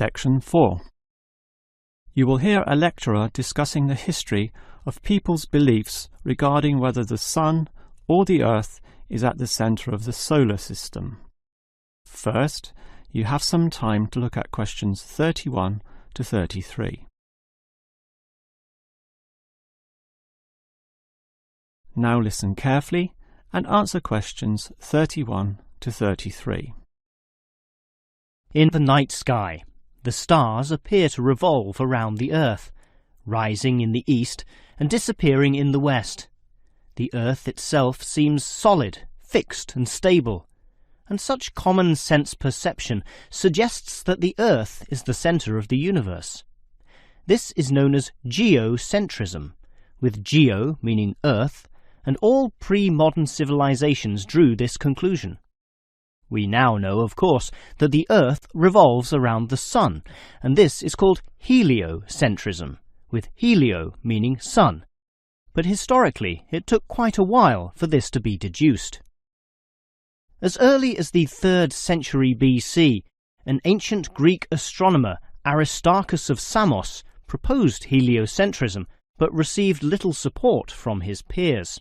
Section 4. You will hear a lecturer discussing the history of people's beliefs regarding whether the Sun or the Earth is at the centre of the solar system. First, you have some time to look at questions 31 to 33. Now listen carefully and answer questions 31 to 33. In the night sky, the stars appear to revolve around the Earth, rising in the east and disappearing in the west. The Earth itself seems solid, fixed and stable, and such common sense perception suggests that the Earth is the centre of the universe. This is known as geocentrism, with geo meaning Earth, and all pre-modern civilizations drew this conclusion. We now know, of course, that the Earth revolves around the Sun, and this is called heliocentrism, with helio meaning sun. But historically, it took quite a while for this to be deduced. As early as the 3rd century BC, an ancient Greek astronomer, Aristarchus of Samos, proposed heliocentrism, but received little support from his peers.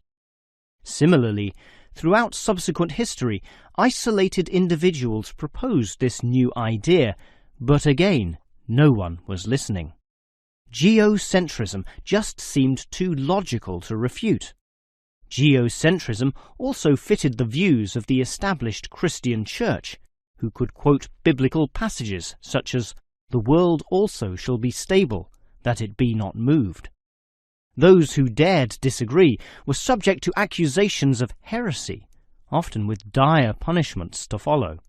Similarly, throughout subsequent history, isolated individuals proposed this new idea, but again, no one was listening. Geocentrism just seemed too logical to refute. Geocentrism also fitted the views of the established Christian Church, who could quote biblical passages such as, "The world also shall be stable, that it be not moved." Those who dared disagree were subject to accusations of heresy, often with dire punishments to follow.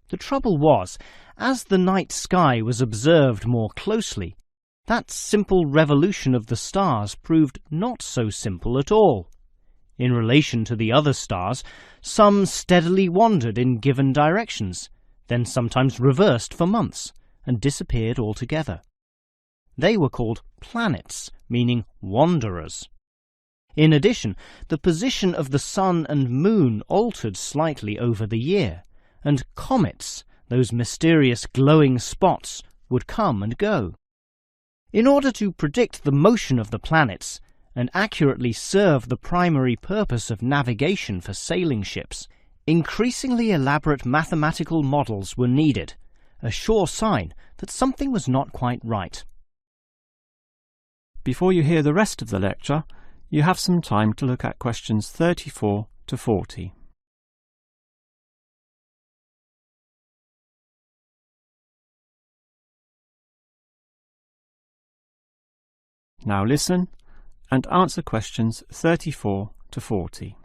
The trouble was, as the night sky was observed more closely, that simple revolution of the stars proved not so simple at all. In relation to the other stars, some steadily wandered in given directions, then sometimes reversed for months, and disappeared altogether. They were called planets, meaning wanderers. In addition, the position of the Sun and Moon altered slightly over the year, and comets, those mysterious glowing spots, would come and go. In order to predict the motion of the planets and accurately serve the primary purpose of navigation for sailing ships, increasingly elaborate mathematical models were needed, a sure sign that something was not quite right. Before you hear the rest of the lecture, you have some time to look at questions 34 to 40. Now listen and answer questions 34 to 40.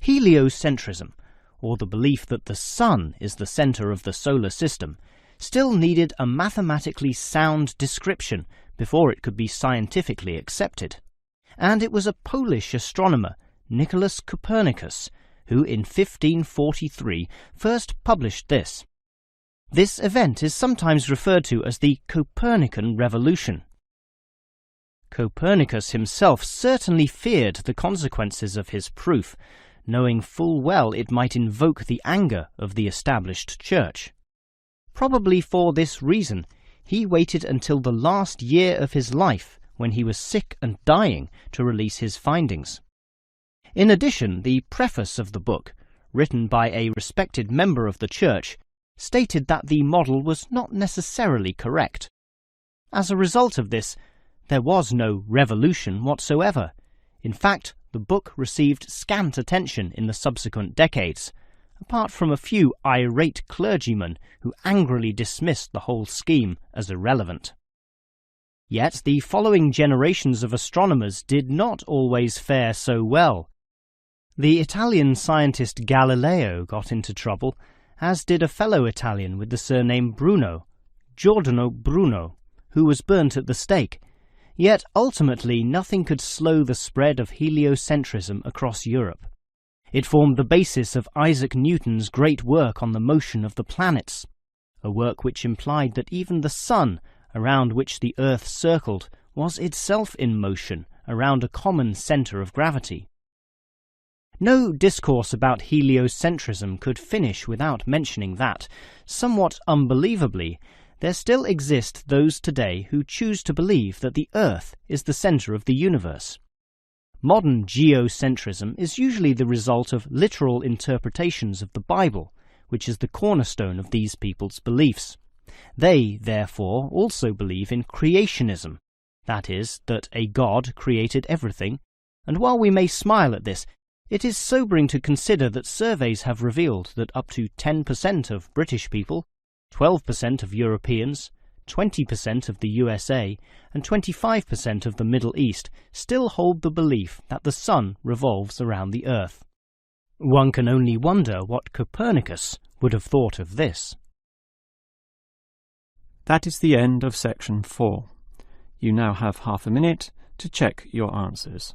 Heliocentrism, or the belief that the Sun is the centre of the solar system, still needed a mathematically sound description before it could be scientifically accepted. And it was a Polish astronomer, Nicholas Copernicus, who in 1543 first published this. This event is sometimes referred to as the Copernican Revolution. Copernicus himself certainly feared the consequences of his proof, knowing full well it might invoke the anger of the established church. Probably for this reason, he waited until the last year of his life, when he was sick and dying, to release his findings. In addition, the preface of the book, written by a respected member of the church, stated that the model was not necessarily correct. As a result of this, there was no revolution whatsoever. In fact, the book received scant attention in the subsequent decades, apart from a few irate clergymen who angrily dismissed the whole scheme as irrelevant. Yet the following generations of astronomers did not always fare so well. The Italian scientist Galileo got into trouble, as did a fellow Italian with the surname Bruno, Giordano Bruno, who was burnt at the stake. Yet ultimately nothing could slow the spread of heliocentrism across Europe. It formed the basis of Isaac Newton's great work on the motion of the planets, a work which implied that even the Sun, around which the Earth circled, was itself in motion around a common centre of gravity. No discourse about heliocentrism could finish without mentioning that, somewhat unbelievably, there still exist those today who choose to believe that the Earth is the centre of the universe. Modern geocentrism is usually the result of literal interpretations of the Bible, which is the cornerstone of these people's beliefs. They, therefore, also believe in creationism, that is, that a God created everything, and while we may smile at this, it is sobering to consider that surveys have revealed that up to 10% of British people, 12% of Europeans, 20% of the USA, and 25% of the Middle East still hold the belief that the sun revolves around the Earth. One can only wonder what Copernicus would have thought of this. That is the end of section 4. You now have half a minute to check your answers.